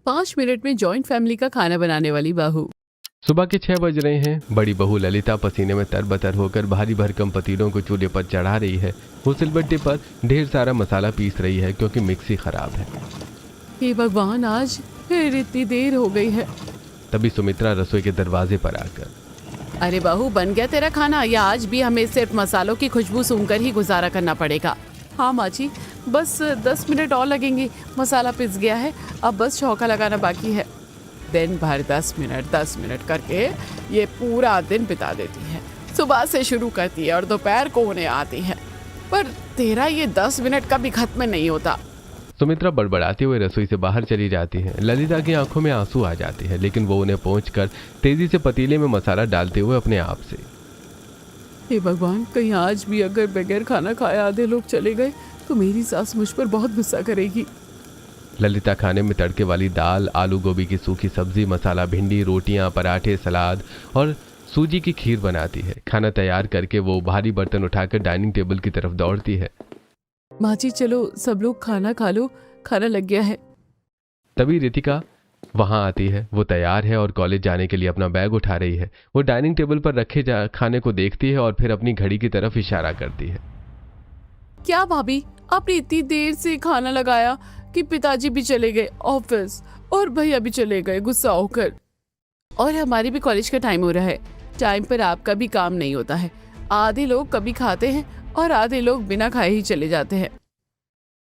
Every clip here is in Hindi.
5 मिनट में जॉइंट फैमिली का खाना बनाने वाली बहू। सुबह के 6 बज रहे हैं। बड़ी बहू ललिता पसीने में तरबतर होकर भारी भरकम पतीलों को चूल्हे पर चढ़ा रही है। वो सिलबट्टे पर ढेर सारा मसाला पीस रही है क्योंकि मिक्सी खराब है। हे भगवान, आज फिर इतनी देर हो गई है। तभी सुमित्रा रसोई के दरवाजे पर आकर, अरे बहू, बन गया तेरा खाना या आज भी हमें सिर्फ मसालों की खुशबू सूंघकर ही गुजारा करना पड़ेगा? हाँ माँ जी, बस 10 मिनट और लगेंगे। मसाला पिस गया है, अब बस छौंका लगाना बाकी है। दिन भर 10 मिनट करके ये पूरा दिन बिता देती है। सुबह से शुरू करती है और दोपहर को होने आती है, पर तेरा ये 10 मिनट कभी खत्म नहीं होता। सुमित्रा बड़बड़ाते हुए रसोई से बाहर चली जाती है। ललिता की आंखों में आंसू आ जाते हैं, लेकिन वो उन्हें पहुंचकर तेजी से पतीले में मसाला डालते हुए अपने आप से, हे भगवान, कहीं आज भी अगर बगैर खाना खाए आधे लोग चले गए तो मेरी सास मुझ पर बहुत गुस्सा करेगी। ललिता खाने में तड़के वाली दाल, आलू गोभी की सूखी सब्जी, मसाला भिंडी, रोटियां, पराठे, सलाद और सूजी की खीर बनाती है। खाना तैयार करके वो भारी बर्तन उठाकर डाइनिंग टेबल की तरफ दौड़ती है। माँ जी, चलो सब लोग खाना खा लो, खाना लग गया है। तभी रितिका वहां आती है। वो तैयार है और कॉलेज जाने के लिए अपना बैग उठा रही है। वो डाइनिंग टेबल पर रखे खाने को देखती है और फिर अपनी घड़ी की तरफ इशारा करती है। क्या भाभी, आपने इतनी देर से खाना लगाया कि पिताजी भी चले गए ऑफिस और भैया भी चले गए गुस्सा होकर, और हमारी भी कॉलेज का टाइम हो रहा है। टाइम पर आपका भी काम नहीं होता है। आधे लोग कभी खाते हैं और आधे लोग बिना खाए ही चले जाते हैं।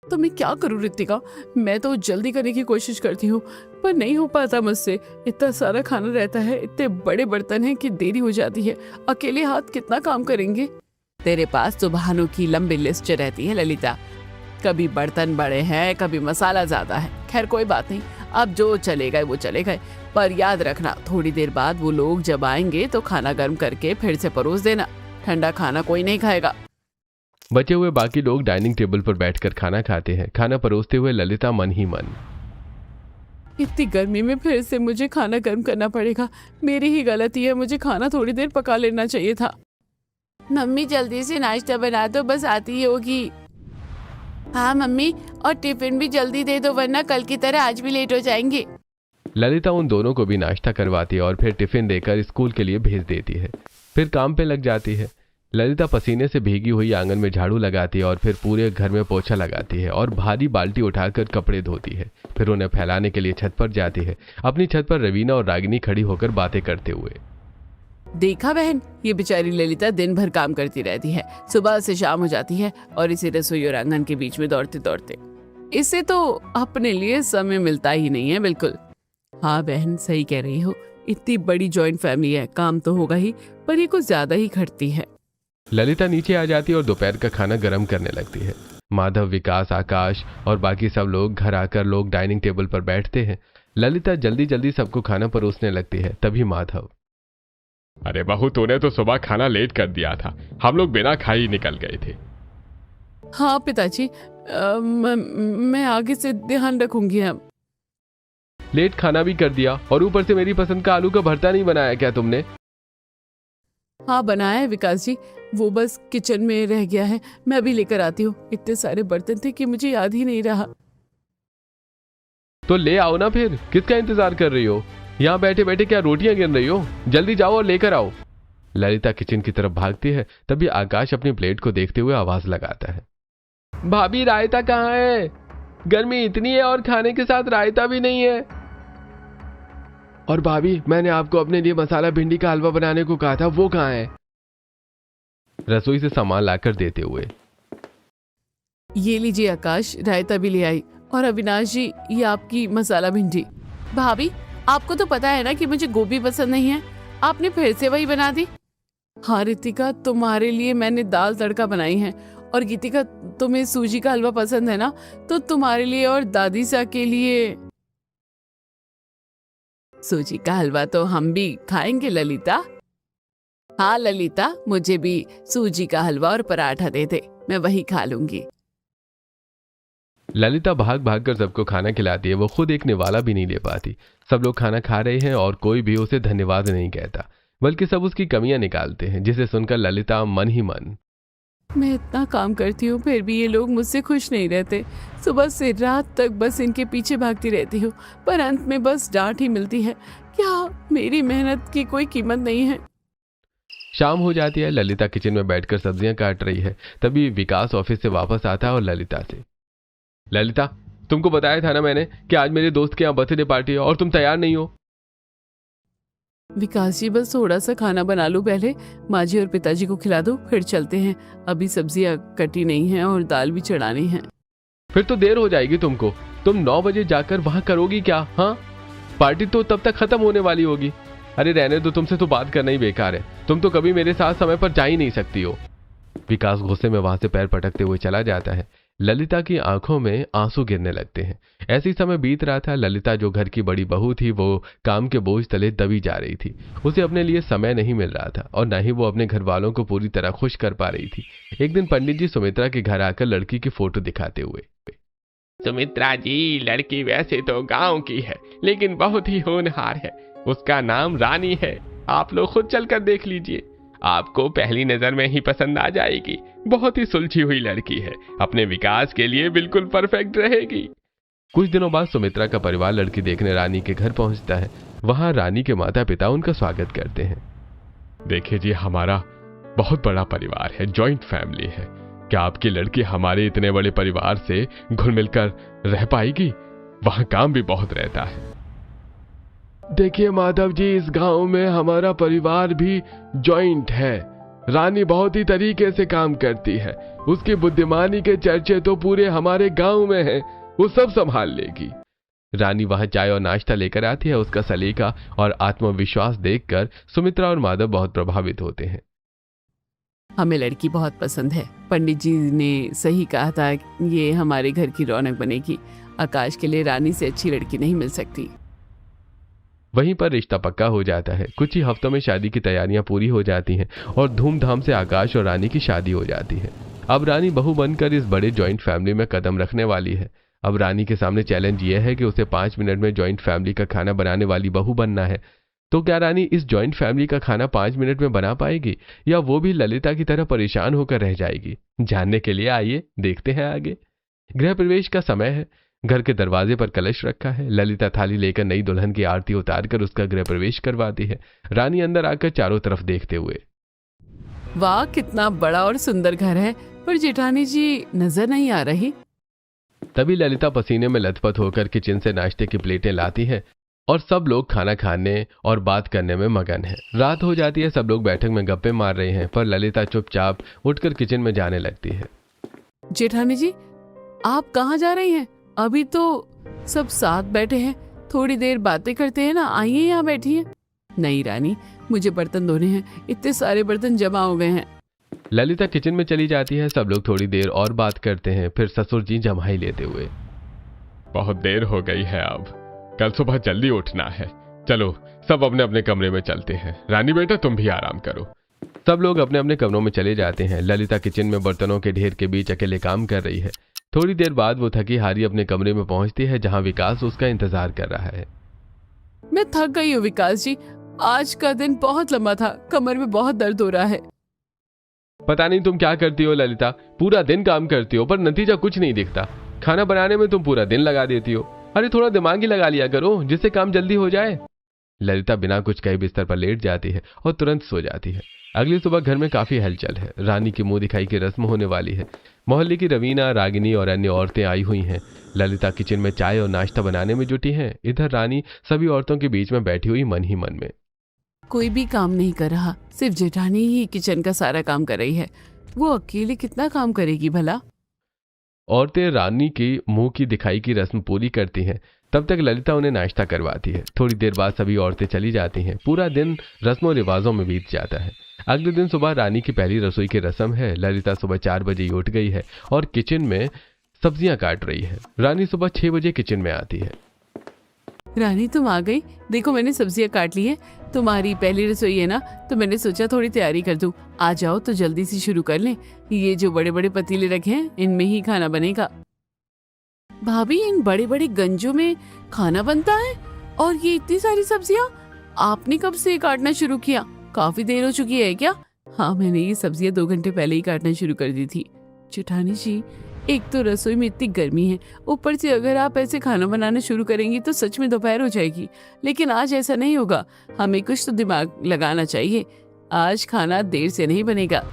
तो मैं क्या करूं रितिका, मैं तो जल्दी करने की कोशिश करती हूँ पर नहीं हो पाता मुझसे। इतना सारा खाना रहता है, इतने बड़े बर्तन हैं कि देरी हो जाती है। अकेले हाथ कितना काम करेंगे? तेरे पास तो बहानों की लंबी लिस्ट रहती है ललिता। कभी बर्तन बड़े हैं, कभी मसाला ज्यादा है। खैर कोई बात नहीं, अब जो चले गए वो चले गए, पर याद रखना थोड़ी देर बाद वो लोग जब आएंगे तो खाना गर्म करके फिर से परोस देना। ठंडा खाना कोई नहीं खाएगा। बचे हुए बाकी लोग डाइनिंग टेबल पर बैठकर खाना खाते हैं। खाना परोसते हुए ललिता मन ही मन, इतनी गर्मी में फिर से मुझे खाना गर्म करना पड़ेगा। मेरी ही गलती है, मुझे खाना थोड़ी देर पका लेना चाहिए था। मम्मी जल्दी से नाश्ता बना दो, बस आती ही होगी। हाँ मम्मी, और टिफिन भी जल्दी दे दो वरना कल की तरह आज भी लेट हो जाएंगे। ललिता उन दोनों को भी नाश्ता करवाती है और फिर टिफिन देकर स्कूल के लिए भेज देती है। फिर काम पे लग जाती है। ललिता पसीने से भीगी हुई आंगन में झाड़ू लगाती है और फिर पूरे घर में पोछा लगाती है और भारी बाल्टी उठाकर कपड़े धोती है। फिर उन्हें फैलाने के लिए छत पर जाती है। अपनी छत पर रवीना और रागिनी खड़ी होकर बातें करते हुए, देखा बहन, ये बेचारी ललिता दिन भर काम करती रहती है, सुबह से शाम हो जाती है और इसी रसोई और आंगन के बीच में दौड़ते दौड़ते इसे तो अपने लिए समय मिलता ही नहीं है बिल्कुल। हाँ बहन, सही कह रही हो। इतनी बड़ी जॉइंट फैमिली है, काम तो होगा ही, पर ये कुछ ज्यादा ही खटती है। ललिता नीचे आ जाती है और दोपहर का खाना गर्म करने लगती है। माधव, विकास, आकाश और बाकी सब लोग घर आकर लोग डाइनिंग टेबल पर बैठते हैं। ललिता जल्दी जल्दी सबको खाना परोसने लगती है। तभी माधव, अरे बहू, तूने तो सुबह खाना लेट कर दिया था, हम लोग बिना खाए ही निकल गए थे। हाँ पिताजी, मैं आगे से ध्यान रखूंगी। अब लेट खाना भी कर दिया और ऊपर से मेरी पसंद का आलू का भरता नहीं बनाया क्या तुमने? हाँ बनाया है विकास जी, वो बस किचन में रह गया है, मैं अभी लेकर आती हूँ। इतने सारे बर्तन थे कि मुझे याद ही नहीं रहा। तो ले आओ ना, फिर किसका इंतजार कर रही हो? यहाँ बैठे बैठे क्या रोटियां गिन रही हो? जल्दी जाओ और लेकर आओ। ललिता किचन की तरफ भागती है। तभी आकाश अपनी प्लेट को देखते हुए आवाज लगाता है, भाभी रायता कहाँ है? गर्मी इतनी है और खाने के साथ रायता भी नहीं है। और भाभी, मैंने आपको अपने लिए मसाला भिंडी का हलवा बनाने को कहा था, वो कहाँ है? रसोई से सामान लाकर देते हुए, ये लीजिए आकाश, रायता भी ले आई। और अविनाश जी, ये आपकी मसाला भिंडी। भाभी, आपको तो पता है ना कि मुझे गोभी पसंद नहीं है, आपने फिर से वही बना दी। हाँ रितिका, तुम्हारे लिए मैंने दाल तड़का बनाई है। और गीतिका, तुम्हें सूजी का हलवा पसंद है ना, तो तुम्हारे लिए और दादी सा के लिए सूजी का हलवा तो हम भी खाएंगे ललिता। हाँ ललिता, मुझे भी सूजी का हलवा और पराठा दे दे, मैं वही खा लूंगी। ललिता भाग भाग कर सबको खाना खिलाती है। वो खुद एक निवाला भी नहीं ले पाती। सब लोग खाना खा रहे हैं और कोई भी उसे धन्यवाद नहीं कहता, बल्कि सब उसकी कमियां निकालते हैं, जिसे सुनकर ललिता मन ही मन, मैं इतना काम करती हूँ फिर भी ये लोग मुझसे खुश नहीं रहते। सुबह से रात तक बस इनके पीछे भागती रहती हूँ, पर अंत में बस डांट ही मिलती है। क्या मेरी मेहनत की कोई कीमत नहीं है? शाम हो जाती है। ललिता किचन में बैठकर सब्जियां काट रही है। तभी विकास ऑफिस से वापस आता है और ललिता से, ललिता, तुमको बताया था ना मैंने कि आज मेरे दोस्त के यहाँ बर्थडे पार्टी है और तुम तैयार नहीं हो। विकास जी, बस थोड़ा सा खाना बना लूं पहले, माँ जी और पिताजी को खिला दो, फिर चलते हैं। अभी सब्जियां कटी नहीं हैं और दाल भी चढ़ानी है। फिर तो देर हो जाएगी तुमको। तुम 9 बजे जाकर वहां करोगी क्या? हाँ, पार्टी तो तब तक खत्म होने वाली होगी। अरे रहने दो, तुमसे तो बात करना ही बेकार है। तुम तो कभी मेरे साथ समय पर जा ही नहीं सकती हो। विकास गुस्से में वहां से पैर पटकते हुए चला जाता है। ललिता की आंखों में आंसू गिरने लगते हैं। ऐसी समय बीत रहा था। ललिता जो घर की बड़ी बहू थी वो काम के बोझ तले दबी जा रही थी। उसे अपने लिए समय नहीं मिल रहा था और न ही वो अपने घर वालों को पूरी तरह खुश कर पा रही थी। एक दिन पंडित जी सुमित्रा के घर आकर लड़की की फोटो दिखाते हुए, सुमित्रा जी, लड़की वैसे तो गांव की है लेकिन बहुत ही होनहार है। उसका नाम रानी है। आप लोग खुद चलकर देख लीजिए, आपको पहली नजर में ही पसंद आ जाएगी। बहुत ही सुलझी हुई लड़की है, अपने विकास के लिए बिल्कुल परफेक्ट रहेगी। कुछ दिनों बाद सुमित्रा का परिवार लड़की देखने रानी के घर पहुंचता है। वहां रानी के माता पिता उनका स्वागत करते हैं। देखिए जी, हमारा बहुत बड़ा परिवार है, जॉइंट फैमिली है। क्या आपकी लड़की हमारे इतने बड़े परिवार से घुल मिलकर रह पाएगी? वहां काम भी बहुत रहता है। देखिए माधव जी, इस गांव में हमारा परिवार भी जॉइंट है। रानी बहुत ही तरीके से काम करती है। उसकी बुद्धिमानी के चर्चे तो पूरे हमारे गांव में हैं। वो सब संभाल लेगी। रानी वहां चाय और नाश्ता लेकर आती है। उसका सलीका और आत्मविश्वास देखकर सुमित्रा और माधव बहुत प्रभावित होते हैं। हमें लड़की बहुत पसंद है। पंडित जी ने सही कहा था, ये हमारे घर की रौनक बनेगी। आकाश के लिए रानी से अच्छी लड़की नहीं मिल सकती। वहीं पर रिश्ता पक्का हो जाता है। कुछ ही हफ्तों में शादी की तैयारियां पूरी हो जाती हैं और धूमधाम से आकाश और रानी की शादी हो जाती है। अब रानी बहू बनकर इस बड़े जॉइंट फैमिली में कदम रखने वाली है। अब रानी के सामने चैलेंज यह है कि उसे 5 मिनट में जॉइंट फैमिली का खाना बनाने वाली बहू बनना है। तो क्या रानी इस जॉइंट फैमिली का खाना 5 मिनट में बना पाएगी या वो भी ललिता की तरह परेशान होकर रह जाएगी? जानने के लिए आइए देखते हैं आगे। गृह प्रवेश का समय है। घर के दरवाजे पर कलश रखा है। ललिता थाली लेकर नई दुल्हन की आरती उतारकर उसका गृह प्रवेश करवाती है। रानी अंदर आकर चारों तरफ देखते हुए, वाह, कितना बड़ा और सुंदर घर है, पर जेठानी जी नजर नहीं आ रही। तभी ललिता पसीने में लथपथ होकर किचन से नाश्ते की प्लेटें लाती है और सब लोग खाना खाने और बात करने में मगन है। रात हो जाती है। सब लोग बैठक में गप्पे मार रहे हैं, पर ललिता चुपचाप उठकर किचन में जाने लगती है। जेठानी जी, आप कहाँ जा रही हैं? अभी तो सब साथ बैठे हैं, थोड़ी देर बातें करते हैं ना। आइए यहाँ बैठिए। नहीं रानी, मुझे बर्तन धोने हैं, इतने सारे बर्तन जमा हो गए हैं। ललिता किचन में चली जाती है। सब लोग थोड़ी देर और बात करते हैं, फिर ससुर जी जम्हाई लेते हुए, बहुत देर हो गई है, अब कल सुबह जल्दी उठना है। चलो सब अपने अपने कमरे में चलते हैं। रानी बेटा, तुम भी आराम करो। सब लोग अपने अपने कमरों में चले जाते हैं। ललिता किचन में बर्तनों के ढेर के बीच अकेले काम कर रही है। थोड़ी देर बाद वो थकी हारी अपने कमरे में पहुंचती है, जहां विकास उसका इंतजार कर रहा है। मैं थक गई हूँ विकास जी, आज का दिन बहुत लंबा था, कमर में बहुत दर्द हो रहा है। पता नहीं तुम क्या करती हो ललिता, पूरा दिन काम करती हो पर नतीजा कुछ नहीं दिखता। खाना बनाने में तुम पूरा दिन लगा देती हो। अरे थोड़ा दिमाग ही लगा लिया करो, जिससे काम जल्दी हो जाए। ललिता बिना कुछ कहे बिस्तर पर लेट जाती है और तुरंत सो जाती है। अगली सुबह घर में काफी हलचल है। रानी की मुंह दिखाई की रस्म होने वाली है। मोहल्ले की रवीना, रागिनी और अन्य औरतें आई हुई हैं। ललिता किचन में चाय और नाश्ता बनाने में जुटी हैं। इधर रानी सभी औरतों के बीच में बैठी हुई मन ही मन में, कोई भी काम नहीं कर रहा, सिर्फ जेठानी ही किचन का सारा काम कर रही है। वो अकेले कितना काम करेगी भला? औरतें रानी की मुंह की दिखाई की रस्म पूरी करती हैं। तब तक ललिता उन्हें नाश्ता करवाती है। थोड़ी देर बाद सभी औरतें चली जाती हैं। पूरा दिन रस्मों रिवाजों में बीत जाता है। अगले दिन सुबह रानी की पहली रसोई की रस्म है। ललिता सुबह 4 बजे ही उठ गई है और किचन में सब्जियां काट रही है। रानी सुबह 6 बजे किचन में आती है। रानी तुम आ गई, देखो मैंने सब्जियां काट ली है। तुम्हारी पहली रसोई है ना, तो मैंने सोचा थोड़ी तैयारी कर दूं। आ जाओ तो जल्दी से शुरू कर लें। ये जो बड़े बड़े पतीले रखे हैं, इनमें ही खाना बनेगा। भाभी, इन बड़े बड़े गंजों में खाना बनता है? और ये इतनी सारी सब्जियां आपने कब से काटना शुरू किया? काफी देर हो चुकी है क्या? हाँ, मैंने ये सब्जियां 2 घंटे पहले ही काटना शुरू कर दी थी। जेठानी जी, एक तो रसोई में इतनी गर्मी है, ऊपर से अगर आप ऐसे खाना बनाना शुरू करेंगी तो सच में दोपहर हो जाएगी। लेकिन आज ऐसा नहीं होगा, हमें कुछ तो दिमाग लगाना चाहिए। आज खाना देर से नहीं बनेगा।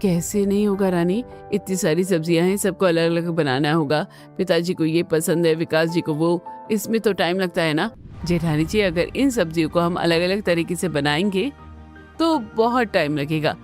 कैसे नहीं होगा रानी? इतनी सारी सब्जियां हैं, सबको अलग अलग बनाना होगा। पिताजी को ये पसंद है, विकास जी को वो, इसमें तो टाइम लगता है ना। जेठानी जी, अगर इन सब्जियों को हम अलग अलग तरीके से बनाएंगे तो बहुत टाइम लगेगा।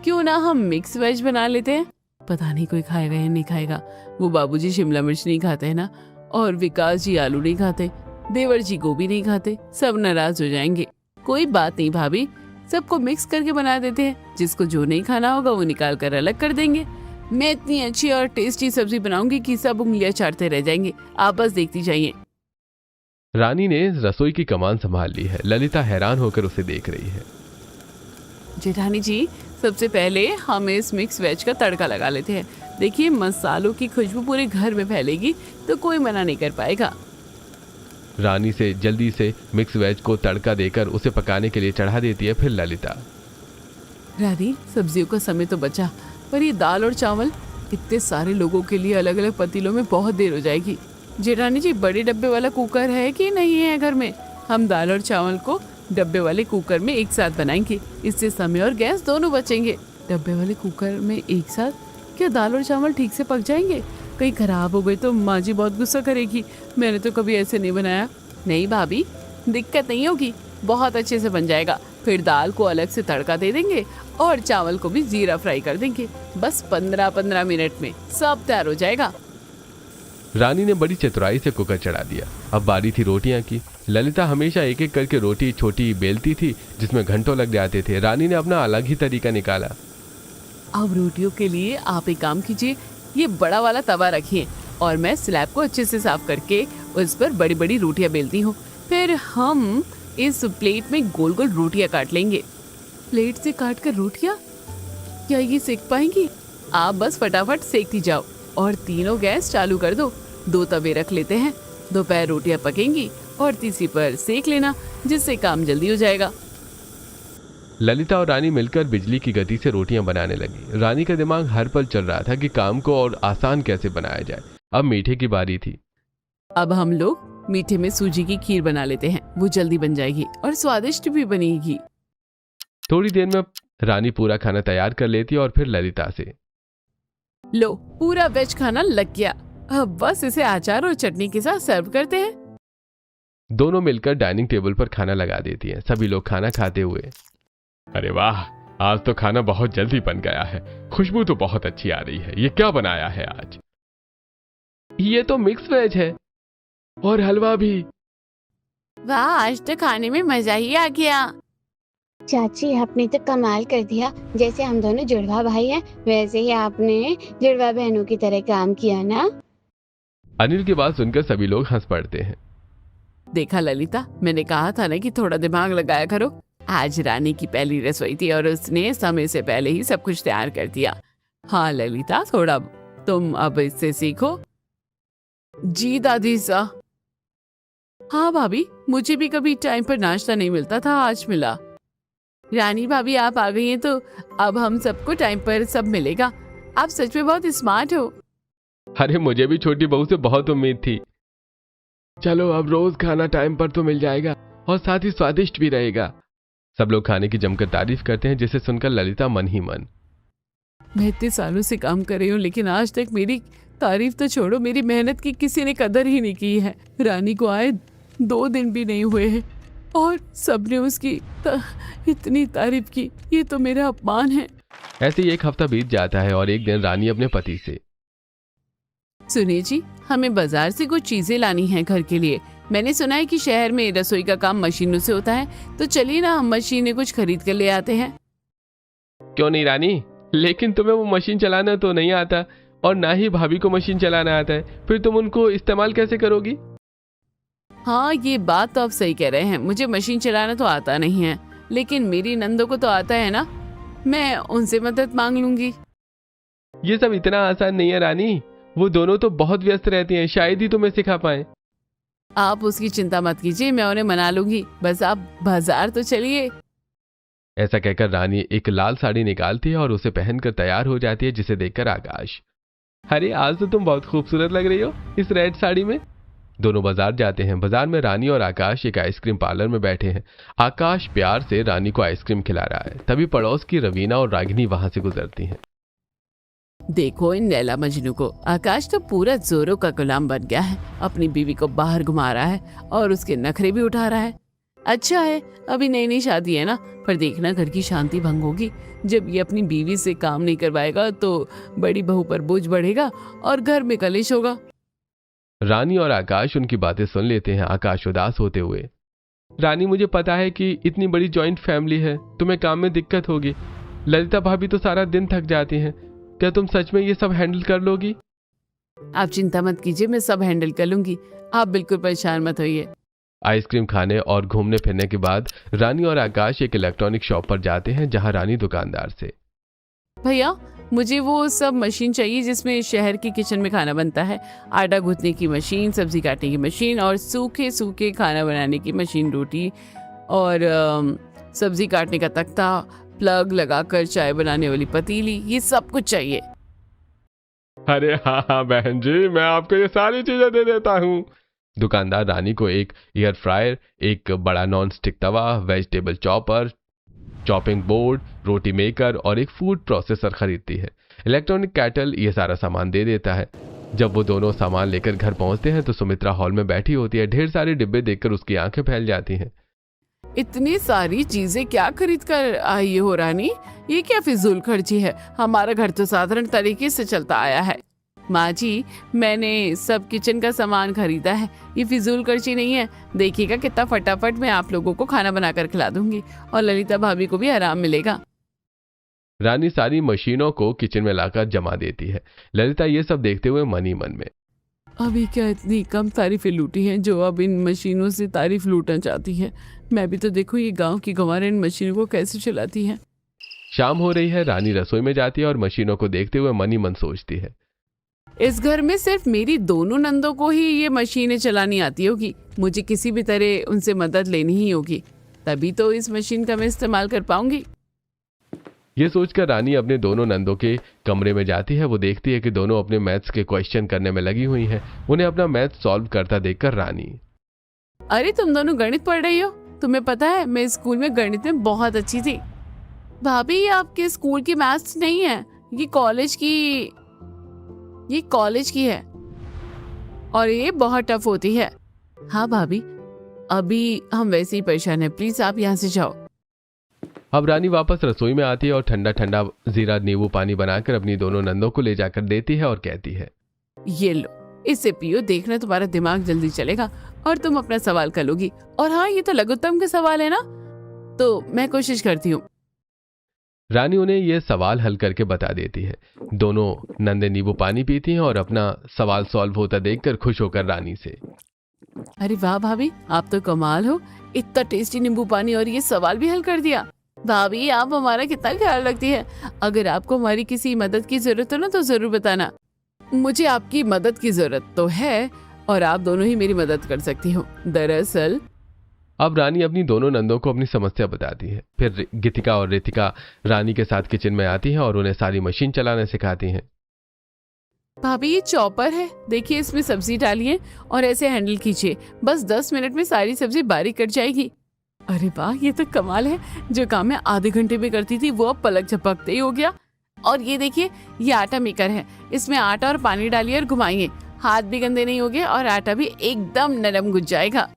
क्यों ना हम मिक्स वेज बना लेते हैं? पता नहीं कोई खाएगा या नहीं खाएगा। वो बाबूजी शिमला मिर्च नहीं खाते हैं ना, और विकास जी आलू नहीं खाते, देवर जी गोभी नहीं खाते, सब नाराज हो जाएंगे। कोई बात नहीं भाभी, सबको मिक्स करके बना देते हैं। जिसको जो नहीं खाना होगा वो निकाल कर अलग कर देंगे। मैं इतनी अच्छी और टेस्टी सब्जी बनाऊंगी कि सब उंगलियां चाटते रह जाएंगे। आप बस देखती जाइए। रानी ने रसोई की कमान संभाल ली है। ललिता हैरान होकर उसे देख रही है। जेठानी जी, सबसे पहले हम इस मिक्स वेज का तड़का लगा लेते हैं। देखिए, मसालों की खुशबू पूरे घर में फैलेगी तो कोई मना नहीं कर पाएगा। रानी से जल्दी से मिक्स वेज को तड़का देकर उसे पकाने के लिए चढ़ा देती है। फिर ललिता, रानी, सब्जियों का समय तो बचा, पर ये दाल और चावल इतने सारे लोगों के लिए अलग अलग पतीलों में बहुत देर हो जाएगी। जेठानी जी, बड़े डब्बे वाला कुकर है कि नहीं है घर में? हम दाल और चावल को डब्बे वाले कुकर में एक साथ बनाएंगे, इससे समय और गैस दोनों बचेंगे। डब्बे वाले कुकर में एक साथ? क्या दाल और चावल ठीक से पक जाएंगे? कहीं खराब हो गए तो माँ जी बहुत गुस्सा करेगी। मैंने तो कभी ऐसे नहीं बनाया। नहीं भाभी, दिक्कत नहीं होगी, बहुत अच्छे से बन जाएगा। फिर दाल को अलग से तड़का दे देंगे और चावल को भी जीरा फ्राई कर देंगे। बस 15-15 मिनट में सब तैयार हो जाएगा। रानी ने बड़ी चतुराई से कुकर चढ़ा दिया। अब बारी थी रोटियां की। ललिता हमेशा एक एक करके रोटी छोटी बेलती थी, जिसमें घंटों लग जाते थे। रानी ने अपना अलग ही तरीका निकाला। अब रोटियों के लिए आप एक काम कीजिए, ये बड़ा वाला तवा रखिए और मैं स्लैब को अच्छे से साफ करके उस पर बड़ी बड़ी रोटियां बेलती हूँ। फिर हम इस प्लेट में गोल गोल रोटियां काट लेंगे। प्लेट से काट कर रोटियां? क्या ये सेक पाएंगी? आप बस फटाफट सेकती जाओ और तीनों गैस चालू कर दो। 2 तवे रख लेते हैं, दोपहर रोटियां पकेंगी और तीसरी पर सेक लेना, जिससे काम जल्दी हो जाएगा। ललिता और रानी मिलकर बिजली की गति से रोटियां बनाने लगी। रानी का दिमाग हर पल चल रहा था कि काम को और आसान कैसे बनाया जाए। अब मीठे की बारी थी। अब हम लोग मीठे में सूजी की खीर बना लेते हैं, वो जल्दी बन जाएगी और स्वादिष्ट भी बनेगी। थोड़ी देर में रानी पूरा खाना तैयार कर लेती और फिर ललिता से, लो, पूरा वेज खाना लग गया। अब बस इसे अचार और चटनी के साथ सर्व करते हैं। दोनों मिलकर डाइनिंग टेबल पर खाना लगा देती हैं। सभी लोग खाना खाते हुए, अरे वाह, आज तो खाना बहुत जल्दी बन गया है। खुशबू तो बहुत अच्छी आ रही है। ये क्या बनाया है आज? ये तो मिक्स वेज है और हलवा भी। वाह, आज तो खाने में मजा ही आ गया। चाची, आपने तो कमाल कर दिया। जैसे हम दोनों जुड़वा भाई हैं, वैसे ही आपने जुड़वा बहनों की तरह काम किया ना। अनिल की बात सुनकर सभी लोग हंस पड़ते हैं। देखा ललिता, मैंने कहा था ना कि थोड़ा दिमाग लगाया करो। आज रानी की पहली रसोई थी और उसने समय से पहले ही सब कुछ तैयार कर दिया। हाँ ललिता, थोड़ा तुम अब इससे सीखो। जी दादी सा। हाँ भाभी, मुझे भी कभी टाइम पर नाश्ता नहीं मिलता था, आज मिला। रानी भाभी, आप आ गई हैं तो अब हम सबको टाइम पर सब मिलेगा। आप सच में बहुत स्मार्ट हो। अरे, मुझे भी छोटी बहू से बहुत उम्मीद थी। चलो, अब रोज खाना टाइम पर तो मिल जाएगा और साथ ही स्वादिष्ट भी रहेगा। सब लोग खाने की जमकर तारीफ करते हैं, जिसे सुनकर ललिता मन ही मन, मैं इतने सालों से काम कर रही हूँ लेकिन आज तक मेरी तारीफ तो छोड़ो, मेरी मेहनत की किसी ने कदर ही नहीं की है। रानी को आए 2 दिन भी नहीं हुए हैं और सबने उसकी इतनी तारीफ की। ये तो मेरा अपमान है। ऐसे ही एक हफ्ता बीत जाता है और एक दिन रानी अपने पति से, सुनिए जी, हमें बाजार से कुछ चीजें लानी है घर के लिए। मैंने सुना है कि शहर में रसोई का काम मशीनों से होता है, तो चलिए ना हम मशीनें कुछ खरीद कर ले आते हैं। क्यों नहीं रानी, लेकिन तुम्हें वो मशीन चलाना तो नहीं आता और ना ही भाभी को मशीन चलाना आता है, फिर तुम उनको इस्तेमाल कैसे करोगी? हाँ, ये बात तो आप सही कह रहे हैं। मुझे मशीन चलाना तो आता नहीं है, लेकिन मेरी नंदों को तो आता है ना, मैं उनसे मदद मांग लूंगी। ये सब इतना आसान नहीं है रानी, वो दोनों तो बहुत व्यस्त रहती हैं, शायद ही तुम्हें सिखा पाए। आप उसकी चिंता मत कीजिए, मैं उन्हें मना लूंगी। बस आप बाजार तो चलिए। ऐसा कहकर रानी एक लाल साड़ी निकालती है और उसे पहनकर तैयार हो जाती है, जिसे देखकर आकाश, अरे आज तो तुम बहुत खूबसूरत लग रही हो इस रेड साड़ी में। दोनों बाजार जाते हैं। बाजार में रानी और आकाश एक आइसक्रीम पार्लर में बैठे हैं। आकाश प्यार से रानी को आइसक्रीम खिला रहा है। तभी पड़ोस की रवीना और रागिनी वहां से गुजरती हैं। देखो इन लैला मजनू को, आकाश तो पूरा जोरों का गुलाम बन गया है, अपनी बीवी को बाहर घुमा रहा है और उसके नखरे भी उठा रहा है। अच्छा है अभी नई नई शादी है ना, पर देखना घर की शांति भंग होगी। जब ये अपनी बीवी से काम नहीं करवाएगा तो बड़ी बहू पर बोझ बढ़ेगा और घर में कलेश होगा। रानी और आकाश उनकी बातें सुन लेते हैं। आकाश उदास होते हुए, रानी मुझे पता है कि इतनी बड़ी जॉइंट फैमिली है, तुम्हें काम में दिक्कत होगी। ललिता भाभी तो सारा दिन थक जाती हैं, क्या तुम सच में ये सब हैंडल कर लोगी? आप चिंता मत कीजिए, मैं सब हैंडल कर लूंगी, आप बिल्कुल परेशान मत होइए। आइसक्रीम खाने और घूमने फिरने के बाद रानी और आकाश एक इलेक्ट्रॉनिक शॉप पर जाते हैं, जहां रानी दुकानदार से, भैया मुझे वो सब मशीन चाहिए जिसमें शहर की किचन में खाना बनता है। आटा गूंथने की मशीन, सब्जी काटने की मशीन और सूखे सूखे खाना बनाने की मशीन, रोटी और सब्जी काटने का तख्ता, प्लग लगाकर चाय बनाने वाली पतीली, ये सब कुछ चाहिए। अरे हाँ बहन जी, मैं आपको ये सारी चीजें दे देता हूँ। दुकानदार रानी को एक एयर फ्रायर, एक बड़ा नॉन स्टिक तवा, वेजिटेबल चॉपर, चॉपिंग बोर्ड, रोटी मेकर और एक फूड प्रोसेसर खरीदती है। इलेक्ट्रॉनिक कैटल, ये सारा सामान दे देता है। जब वो दोनों सामान लेकर घर पहुंचते हैं तो सुमित्रा हॉल में बैठी होती है। ढेर सारे डिब्बे देखकर उसकी आंखें फैल जाती हैं। इतनी सारी चीजें क्या खरीद कर आई हो रानी, ये क्या फिजूल खर्ची है? हमारा घर तो साधारण तरीके से चलता आया है। माँ जी मैंने सब किचन का सामान खरीदा है, ये फिजूल खर्ची नहीं है। देखिएगा कितना फटाफट मैं आप लोगों को खाना बनाकर खिला दूंगी और ललिता भाभी को भी आराम मिलेगा। रानी सारी मशीनों को किचन में लाकर जमा देती है। ललिता ये सब देखते हुए मन ही मन में, अभी क्या इतनी कम तारीफें लूटी हैं जो अब इन मशीनों से तारीफ लूटना चाहती है। मैं भी तो देखो ये गांव की गंवारें इन मशीनों को कैसे चलाती हैं। शाम हो रही है। रानी रसोई में जाती है और मशीनों को देखते हुए मन ही मन सोचती है, इस घर में सिर्फ मेरी दोनों नंदों को ही ये मशीनें चलानी आती होगी, मुझे किसी भी तरह उनसे मदद लेनी ही होगी, तभी तो इस मशीन का मैं इस्तेमाल कर पाऊंगी। ये सोचकर रानी अपने दोनों नंदों के कमरे में जाती है। वो देखती है कि दोनों अपने मैथ्स के क्वेश्चन करने में लगी हुई हैं। उन्हें अपना मैथ सॉल्व करता देखकर रानी, अरे तुम दोनों गणित पढ़ रही हो? तुम्हें पता है मैं स्कूल में गणित में बहुत अच्छी थी। भाभी ये आपके स्कूल की मैथ्स नहीं है, ये कॉलेज की है और ये बहुत टफ होती है। हाँ भाभी अभी हम वैसे ही परेशान हैं, प्लीज आप यहाँ से जाओ। अब रानी वापस रसोई में आती है और ठंडा ठंडा जीरा नींबू पानी बनाकर अपनी दोनों नंदों को ले जाकर देती है और कहती है, ये लो इसे पियो, देखना तुम्हारा दिमाग जल्दी चलेगा और तुम अपना सवाल कर लोगी। और हाँ ये तो लघुत्तम के सवाल है ना, तो मैं कोशिश करती हूँ। रानी उन्हें यह सवाल हल करके बता देती है। दोनों नंदे नींबू पानी पीती हैं और अपना सवाल सॉल्व होता देखकर खुश होकर रानी से, अरे वाह भाभी आप तो कमाल हो, इतना टेस्टी नींबू पानी और ये सवाल भी हल कर दिया। भाभी आप हमारा कितना ख्याल रखती है, अगर आपको हमारी किसी मदद की जरूरत हो ना तो जरूर बताना। मुझे आपकी मदद की जरूरत तो है और आप दोनों ही मेरी मदद कर सकती हो। दरअसल अब रानी अपनी दोनों नंदों को अपनी समस्या बताती है। फिर गीतिका और रितिका रानी के साथ किचन में आती हैं और उन्हें सारी मशीन चलाना सिखाती हैं। भाभी ये चॉपर है, देखिए इसमें सब्जी डालिए और ऐसे हैंडल खींचिए, बस 10 मिनट में सारी सब्जी बारीक कट जाएगी। अरे वाह ये तो कमाल है, जो काम मैं आधे घंटे में करती थी वो अब पलक झपकते ही हो गया। और ये देखिए ये आटा मेकर है, इसमें आटा और पानी डालिए और घुमाइए, हाथ भी गंदे नहीं होंगे और आटा भी एकदम नरम गुज जाएगा।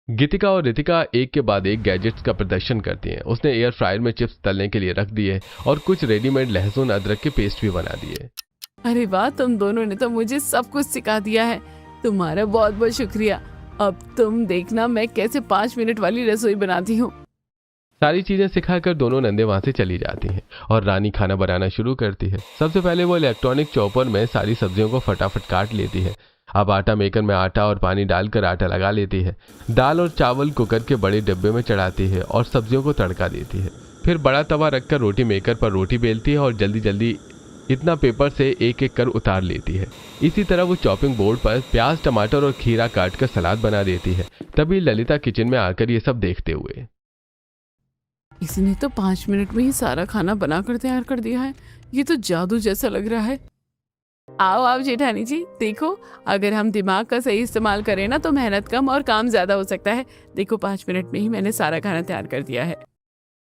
गीतिका और रितिका एक के बाद एक गैजेट्स का प्रदर्शन करती हैं। उसने एयर फ्रायर में चिप्स तलने के लिए रख दिए और कुछ रेडीमेड लहसुन अदरक के पेस्ट भी बना दिए। अरे वाह तुम दोनों ने तो मुझे सब कुछ सिखा दिया है, तुम्हारा बहुत बहुत शुक्रिया। अब तुम देखना मैं कैसे 5 मिनट वाली रसोई बनाती हूँ। सारी चीजें सिखाकर दोनों नंदे वहां से चली जाती हैं और रानी खाना बनाना शुरू करती है। सबसे पहले वो इलेक्ट्रॉनिक चॉपर में सारी सब्जियों को फटाफट काट लेती है। अब आटा मेकर में आटा और पानी डालकर आटा लगा लेती है। दाल और चावल कुकर के बड़े डिब्बे में चढ़ाती है और सब्जियों को तड़का देती है। फिर बड़ा तवा रखकर रोटी मेकर पर रोटी बेलती है और जल्दी जल्दी इतना पेपर से एक एक कर उतार लेती है। इसी तरह वो चॉपिंग बोर्ड पर प्याज, टमाटर और खीरा काट कर सलाद बना देती है। तभी ललिता किचन में आकर ये सब देखते हुए, इसने तो 5 मिनट में ही सारा खाना बनाकर तैयार कर दिया है। ये तो जादू जैसा लग रहा है। आओ आओ जेठानी जी, देखो अगर हम दिमाग का सही इस्तेमाल करें ना तो मेहनत कम और काम ज्यादा हो सकता है। देखो 5 मिनट में ही मैंने सारा खाना तैयार कर दिया है।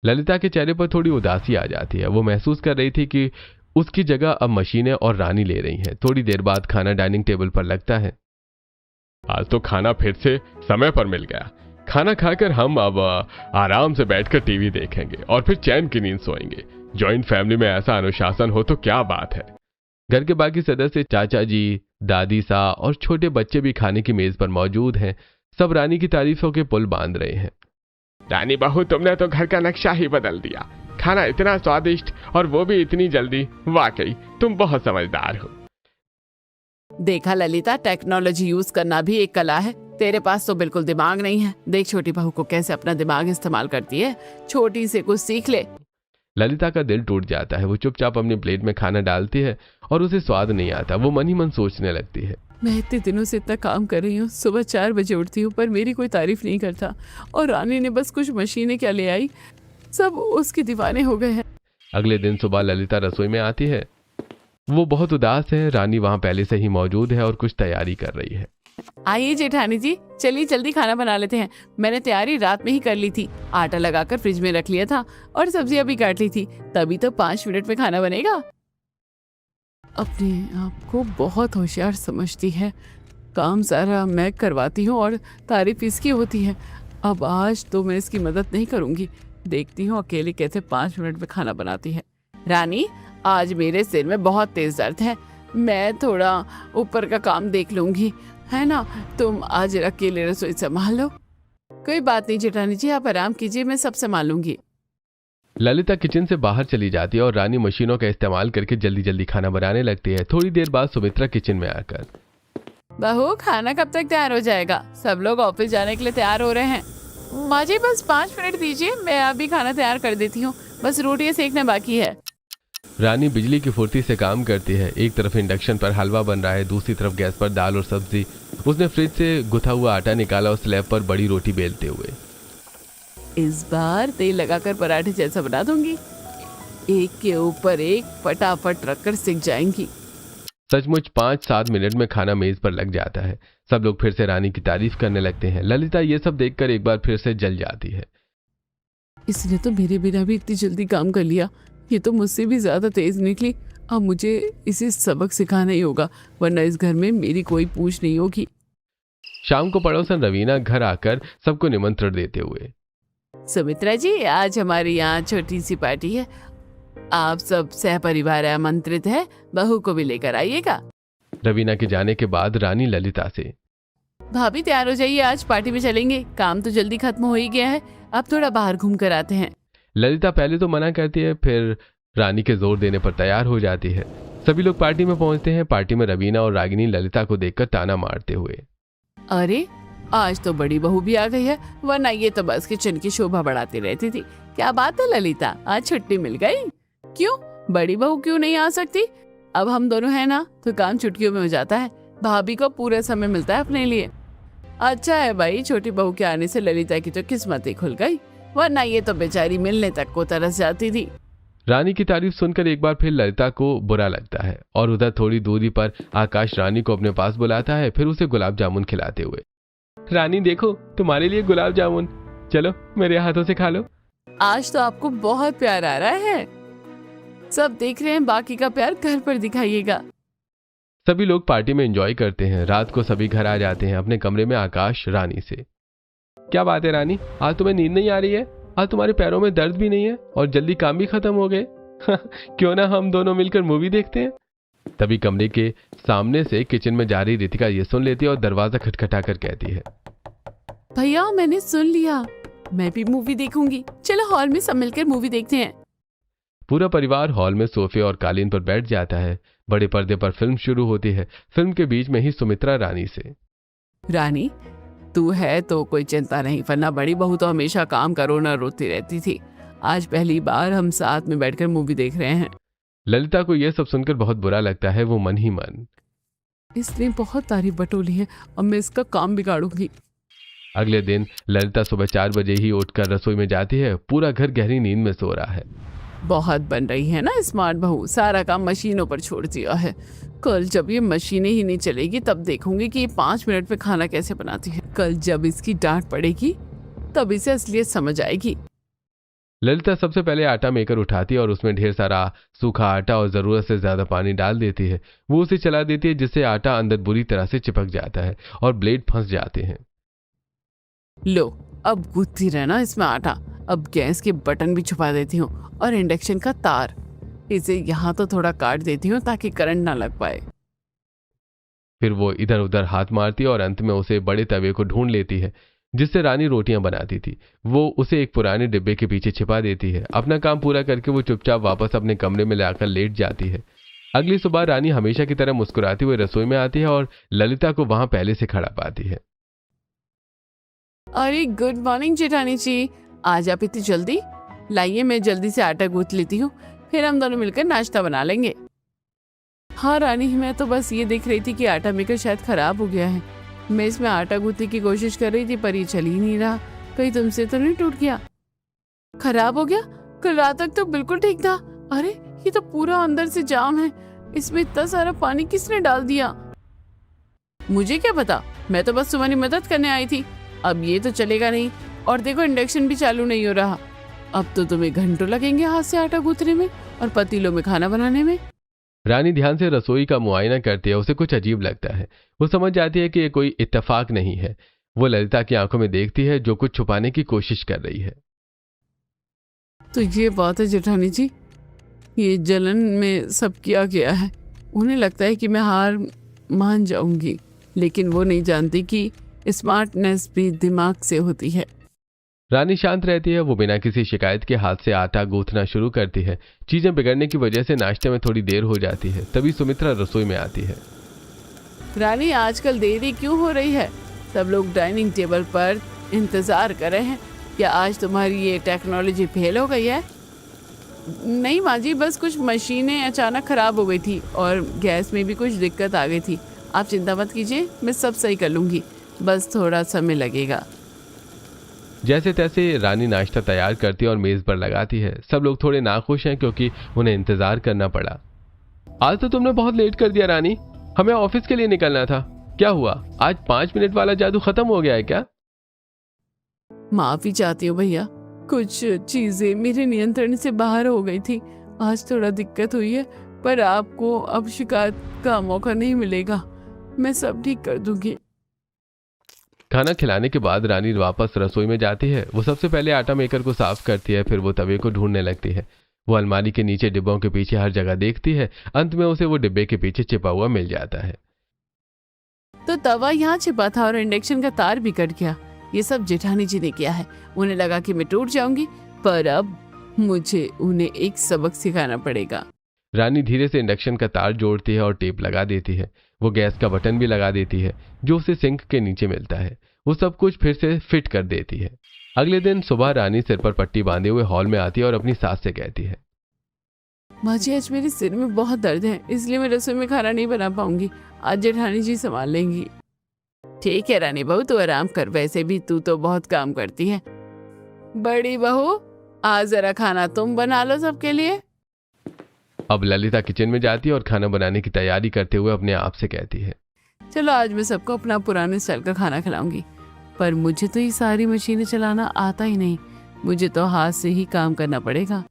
ललिता के चेहरे पर थोड़ी उदासी आ जाती है। वो महसूस कर रही थी कि उसकी जगह अब मशीनें और रानी ले रही हैं। थोड़ी देर बाद खाना डाइनिंग टेबल पर लगता है। आज तो खाना फिर से समय पर मिल गया। खाना खाकर हम अब आराम से बैठकर टीवी देखेंगे और फिर चैन की नींद सोएंगे। जॉइंट फैमिली में ऐसा अनुशासन हो तो क्या बात है। घर के बाकी सदस्य, चाचा जी, दादी सा और छोटे बच्चे भी खाने की मेज पर मौजूद हैं। सब रानी की तारीफों के पुल बांध रहे हैं। रानी बहू, तुमने तो घर का नक्शा ही बदल दिया। खाना इतना स्वादिष्ट और वो भी इतनी जल्दी। वाकई तुम बहुत समझदार हो। देखा ललिता, टेक्नोलॉजी यूज करना भी एक कला है। तेरे पास तो बिल्कुल दिमाग नहीं है। देख छोटी बहू को कैसे अपना दिमाग इस्तेमाल करती है। छोटी से कुछ सीख ले। ललिता का दिल टूट जाता है। वो चुपचाप अपनी प्लेट में खाना डालती है और उसे स्वाद नहीं आता। वो मन ही मन सोचने लगती है, मैं इतने दिनों से इतना काम कर रही हूँ। सुबह 4 बजे उठती हूँ पर मेरी कोई तारीफ नहीं करता। और रानी ने बस कुछ मशीनें क्या ले आई, सब उसके दीवाने हो गए हैं। अगले दिन सुबह ललिता रसोई में आती है। वो बहुत उदास है। रानी वहां पहले से ही मौजूद है और कुछ तैयारी कर रही है। आइए जेठानी जी, चलिए जल्दी खाना बना लेते हैं। मैंने तैयारी रात में ही कर ली थी। आटा लगाकर फ्रिज में रख लिया था और सब्जियां भी काट ली थी। तभी तो 5 मिनट में खाना बनेगा। अपने आप को बहुत होशियार समझती है। काम सारा मैं करवाती हूँ और तारीफ इसकी होती है। अब आज तो मैं इसकी मदद नहीं करूंगी। देखती हूँ अकेले कैसे 5 मिनट में खाना बनाती है। रानी, आज मेरे सिर में बहुत तेज दर्द है। मैं थोड़ा ऊपर का काम देख लूंगी, है ना? तुम आज अकेले रसोई संभाल लो। कोई बात नहीं जेठानी जी, आप आराम कीजिए, मैं सब संभाल लूंगी। ललिता किचन से बाहर चली जाती है और रानी मशीनों का इस्तेमाल करके जल्दी जल्दी खाना बनाने लगती है। थोड़ी देर बाद सुमित्रा किचन में आकर, बहू खाना कब तक तैयार हो जाएगा? सब लोग ऑफिस जाने के लिए तैयार हो रहे हैं। मुझे बस 5 मिनट दीजिए, मैं अभी खाना तैयार कर देती हूँ। बस रोटियां सेकना बाकी है। रानी बिजली की फुर्ती से काम करती है। एक तरफ इंडक्शन पर हलवा बन रहा है, दूसरी तरफ गैस पर दाल और सब्जी। उसने फ्रिज से गुथा हुआ आटा निकाला और स्लैब पर बड़ी रोटी बेलते हुए, इस बार तेल लगाकर पराठे जैसा बना दूंगी। एक के ऊपर एक फटाफट रखकर सिक जाएंगी। सचमुच 5-7 मिनट में खाना मेज पर लग जाता है। सब लोग फिर से रानी की तारीफ करने लगते हैं। ललिता ये सब देखकर एक बार फिर से जल जाती है। इसने तो मेरे बिना भी इतनी जल्दी काम कर लिया। ये तो मुझसे भी ज्यादा तेज निकली। अब मुझे इसे सबक सिखाना ही होगा, वरना इस घर में मेरी कोई पूछ नहीं होगी। शाम को पड़ोसन रवीना घर आकर सबको निमंत्रण देते हुए, सुमित्रा जी, आज हमारे यहाँ छोटी सी पार्टी है। आप सब सहपरिवार आमंत्रित है। बहू को भी लेकर आइएगा। रवीना के जाने के बाद रानी ललिता से, भाभी तैयार हो जाइए, आज पार्टी में चलेंगे। काम तो जल्दी खत्म हो ही गया है, अब थोड़ा बाहर घूम कर आते हैं। ललिता पहले तो मना करती है, फिर रानी के जोर देने पर तैयार हो जाती है। सभी लोग पार्टी में पहुंचते हैं। पार्टी में रवीना और रागिनी ललिता को देखकर ताना मारते हुए, अरे आज तो बड़ी बहू भी आ गई है, वरना ये तो बस किचन की शोभा बढ़ाती रहती थी। क्या बात है ललिता, आज छुट्टी मिल गई? क्यों, बड़ी बहू क्यों नहीं आ सकती? अब हम दोनों हैं ना, तो काम चुटकियों में हो जाता है। भाभी को पूरा समय मिलता है अपने लिए। अच्छा है भाई, छोटी बहू के आने से ललिता की तो किस्मत ही खुल गई, वरना ये तो बेचारी मिलने तक को तरस जाती थी। रानी की तारीफ सुनकर एक बार फिर ललिता को बुरा लगता है और उधर थोड़ी दूरी पर आकाश रानी को अपने पास बुलाता है, फिर उसे गुलाब जामुन खिलाते हुए, रानी देखो तुम्हारे लिए गुलाब जामुन, चलो मेरे हाथों से खा लो। आज तो आपको बहुत प्यार आ रहा है। सब देख रहे हैं, बाकी का प्यार घर पर दिखाइएगा। सभी लोग पार्टी में एंजॉय करते हैं। रात को सभी घर आ जाते हैं। अपने कमरे में आकाश रानी से, क्या बात है रानी, आज तुम्हें नींद नहीं आ रही है? आज तुम्हारे पैरों में दर्द भी नहीं है और जल्दी काम भी खत्म हो गए। क्यों ना हम दोनों मिलकर मूवी देखते हैं। तभी कमरे के सामने से किचन में जा रही रितिका ये सुन लेती है और दरवाजा खटखटा कर कहती है, भैया मैंने सुन लिया, मैं भी मूवी देखूंगी। चलो हॉल में सब मिलकर मूवी देखते हैं। पूरा परिवार हॉल में सोफे और कालीन पर बैठ जाता है। बड़े पर्दे पर फिल्म शुरू होती है। फिल्म के बीच में ही सुमित्रा रानी से, रानी तू है तो कोई चिंता नहीं, वरना बड़ी बहू तो हमेशा काम करो ना रोती रहती थी। आज पहली बार हम साथ में बैठकर मूवी देख रहे हैं। ललिता को यह सब सुनकर बहुत बुरा लगता है। वो मन ही मन, इसने बहुत तारीफ बटोली है, अब मैं इसका काम बिगाड़ूंगी। अगले दिन ललिता सुबह 4 बजे ही उठकर रसोई में जाती है। पूरा घर गहरी नींद में सो रहा है। बहुत बन रही है ना स्मार्ट बहू, सारा काम मशीनों पर छोड़ दिया है। कल जब ये मशीनें ही नहीं चलेगी तब देखूंगी कि ये 5 मिनट में खाना कैसे बनाती है। कल जब इसकी डांट पड़ेगी तब इसे असलियत समझ आएगी। ललिता सबसे पहले आटा मेकर उठाती है और उसमें ढेर सारा सूखा आटा और जरूरत से ज्यादा पानी डाल देती है। वो उसे चला देती है जिससे आटा अंदर बुरी तरह से चिपक जाता है और ब्लेड फंस जाते हैं। लो, अब गूंथती रहना इसमें आटा। अब गैस के बटन भी छुपा देती हूँ और इंडक्शन का तार, इसे यहाँ तो थोड़ा काट देती हूँ ताकि करंट ना लग पाए। फिर वो इधर उधर हाथ मारती है और अंत में उसे बड़े तवे को ढूंढ लेती है जिससे रानी रोटियां बनाती थी। वो उसे एक पुराने डिब्बे के पीछे छिपा देती है। अपना काम पूरा करके वो चुपचाप वापस अपने कमरे में लाकर लेट जाती है। अगली सुबह रानी हमेशा की तरह मुस्कुराती हुई रसोई में आती है और ललिता को वहां पहले से खड़ा पाती है। अरे गुड मॉर्निंग जेठानी जी, आज आप इतनी जल्दी? लाइए मैं जल्दी से आटा गूंथ लेती हूँ, फिर हम दोनों मिलकर नाश्ता बना लेंगे। हाँ रानी, मैं तो बस ये देख रही थी कि आटा मेकर शायद खराब हो गया है। मैं इसमें आटा गूंथने की कोशिश कर रही थी पर ये चल ही नहीं रहा। कहीं तुमसे तो नहीं टूट गया? खराब हो गया? कल रात तक तो बिल्कुल ठीक था। अरे ये तो पूरा अंदर से जाम है। इसमें इतना सारा पानी किसने डाल दिया? मुझे क्या पता, मैं तो बस तुम्हारी मदद करने आई थी। अब ये तो चलेगा नहीं। और देखो इंडक्शन भी चालू नहीं हो रहा। अब तो तुम्हें घंटों लगेंगे हाथ से आटा गूंथने में और पतीलों में खाना बनाने में। रानी ध्यान से रसोई का मुआयना करती है। उसे कुछ अजीब लगता है। वो समझ जाती है कि ये कोई इत्तेफाक नहीं है। वो ललिता की आंखों में देखती है जो कुछ छुपाने की कोशिश कर रही है। तो ये बात है जेठानी जी, ये जलन में सब किया गया है। उन्हें लगता है कि मैं हार मान जाऊंगी, लेकिन वो नहीं जानती कि स्मार्टनेस भी दिमाग से होती है। रानी शांत रहती है। वो बिना किसी शिकायत के हाथ से आटा गूंथना शुरू करती है। चीजें बिगड़ने की वजह से नाश्ते में थोड़ी देर हो जाती है। तभी सुमित्रा रसोई में आती है। रानी, आजकल देरी क्यों हो रही है? सब लोग डाइनिंग टेबल पर इंतजार कर रहे हैं। क्या आज तुम्हारी ये टेक्नोलॉजी फेल हो गई है? नहीं माँ जी, बस कुछ मशीनें अचानक खराब हो गई थी और गैस में भी कुछ दिक्कत आ गई थी। आप चिंता मत कीजिए, मैं सब सही कर लूँगी, बस थोड़ा समय लगेगा। जैसे तैसे रानी नाश्ता तैयार करती है और मेज पर लगाती है। सब लोग थोड़े नाखुश हैं क्योंकि उन्हें इंतजार करना पड़ा। आज तो तुमने बहुत लेट कर दिया रानी, हमें ऑफिस के लिए निकलना था। क्या हुआ, आज 5 मिनट वाला जादू खत्म हो गया है क्या? माफी चाहती हूँ भैया, कुछ चीजें मेरे नियंत्रण से बाहर हो गई थी। आज थोड़ा दिक्कत हुई है, पर आपको अब शिकायत का मौका नहीं मिलेगा। मैं सब ठीक कर दूंगी। खाना खिलाने के बाद रानी वापस रसोई में जाती है। वो सबसे पहले आटा मेकर को साफ करती है, फिर वो तवे को ढूंढने लगती है। वो अलमारी के नीचे डिब्बों के पीछे हर जगह देखती है। अंत में उसे वो डिब्बे के पीछे छिपा हुआ मिल जाता है। तो तवा यहाँ छिपा था और इंडक्शन का तार भी कट गया। ये सब जेठानी जी ने किया है। उन्हें लगा कि मैं टूट जाऊंगी, पर अब मुझे उन्हें एक सबक सिखाना पड़ेगा। रानी धीरे से इंडक्शन का तार जोड़ती है और टेप लगा देती है। वो गैस का बटन भी लगा देती है जो उसे सिंक के नीचे मिलता है। वो सब कुछ फिर से फिट कर देती है। अगले दिन सुबह रानी सिर पर पट्टी बांधे हुए हॉल में आती है और अपनी सास से कहती है, माँ जी, आज मेरे सिर में बहुत दर्द है, इसलिए मैं रसोई में खाना नहीं बना पाऊंगी। आज जेठानी जी संभाल लेंगी। ठीक है रानी बहू, तू आराम कर, वैसे भी तू तो बहुत काम करती है। बड़ी बहू, आज जरा खाना तुम बना लो सबके लिए। अब ललिता किचन में जाती है और खाना बनाने की तैयारी करते हुए अपने आप से कहती है, चलो आज मैं सबको अपना पुराने स्टाइल का खाना खिलाऊंगी। पर मुझे तो ये सारी मशीनें चलाना आता ही नहीं, मुझे तो हाथ से ही काम करना पड़ेगा।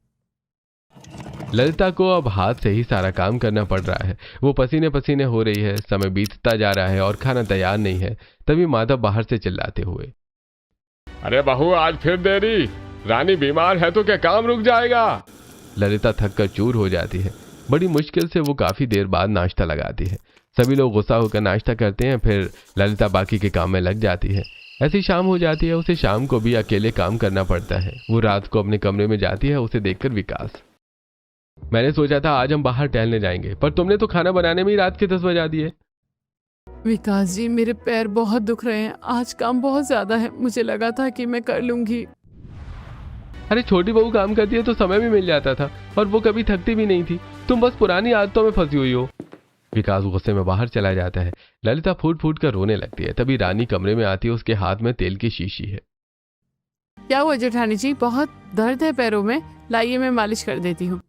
ललिता को अब हाथ से ही सारा काम करना पड़ रहा है। वो पसीने पसीने हो रही है। समय बीतता जा रहा है और खाना तैयार नहीं है। तभी माधव बाहर से चिल्लाते हुए, अरे बहू, आज फिर देरी? रानी बीमार है तो क्या काम रुक जाएगा? ललिता थक कर चूर हो जाती है। बड़ी मुश्किल से वो काफी देर बाद नाश्ता लगाती है। सभी लोग गुस्सा होकर नाश्ता करते हैं। फिर ललिता बाकी के काम में लग जाती है। ऐसी शाम हो जाती है। उसे शाम को भी अकेले काम करना पड़ता है। वो रात को अपने कमरे में जाती है। उसे देखकर विकास, मैंने सोचा था आज हम बाहर टहलने जाएंगे, पर तुमने तो खाना बनाने में ही रात के 10 बजा दिए। विकास जी, मेरे पैर बहुत दुख रहे हैं, आज काम बहुत ज्यादा है। मुझे लगा था कि मैं कर लूंगी। अरे छोटी बहू काम करती है तो समय भी मिल जाता था, और वो कभी थकती भी नहीं थी। तुम बस पुरानी आदतों में फंसी हुई हो। विकास गुस्से में बाहर चला जाता है। ललिता फूट फूट कर रोने लगती है। तभी रानी कमरे में आती है। उसके हाथ में तेल की शीशी है। क्या हुआ जेठानी जी, बहुत दर्द है पैरों में? लाइए मैं मालिश कर देती हूँ।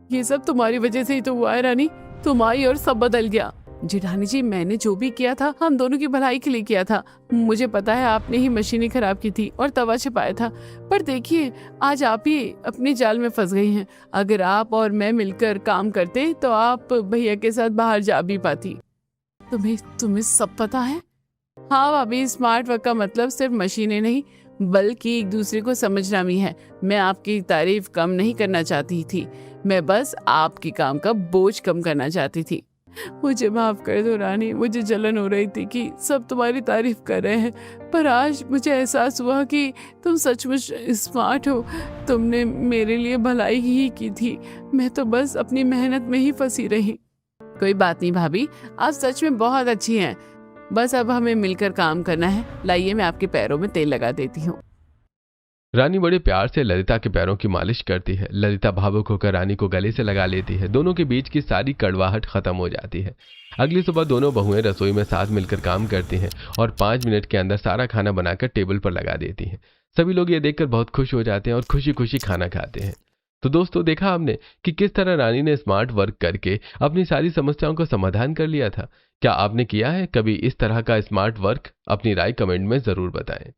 ये सब तुम्हारी वजह से ही तो हुआ है रानी, तुम आई और सब बदल गया। जेठानी जी, मैंने जो भी किया था हम दोनों की भलाई के लिए किया था। मुझे पता है आपने ही मशीनें खराब की थी और तवा छिपाया था, पर देखिए आज आप ही अपनी जाल में फंस गई हैं। अगर आप और मैं मिलकर काम करते तो आप भैया के साथ बाहर जा भी पाती। तुम्हें सब पता है? हाँ भाभी, स्मार्ट वर्क का मतलब सिर्फ मशीनें नहीं बल्कि एक दूसरे को समझना भी है। मैं आपकी तारीफ कम नहीं करना चाहती थी, मैं बस आपके काम का बोझ कम करना चाहती थी। मुझे माफ कर दो रानी, मुझे जलन हो रही थी कि सब तुम्हारी तारीफ कर रहे हैं, पर आज मुझे एहसास हुआ कि तुम सचमुच स्मार्ट हो। तुमने मेरे लिए भलाई ही की थी, मैं तो बस अपनी मेहनत में ही फंसी रही। कोई बात नहीं भाभी, आप सच में बहुत अच्छी हैं। बस अब हमें मिलकर काम करना है। लाइए मैं आपके पैरों में तेल लगा देती हूँ। रानी बड़े प्यार से ललिता के पैरों की मालिश करती है। ललिता भावुक होकर रानी को गले से लगा लेती है। दोनों के बीच की सारी कड़वाहट खत्म हो जाती है। अगली सुबह दोनों बहुएं रसोई में साथ मिलकर काम करती हैं और 5 मिनट के अंदर सारा खाना बनाकर टेबल पर लगा देती हैं। सभी लोग ये देखकर बहुत खुश हो जाते हैं और खुशी खुशी खाना खाते हैं। तो दोस्तों, देखा आपने कि किस तरह रानी ने स्मार्ट वर्क करके अपनी सारी समस्याओं का समाधान कर लिया था। क्या आपने किया है कभी इस तरह का स्मार्ट वर्क? अपनी राय कमेंट में जरूर बताएं।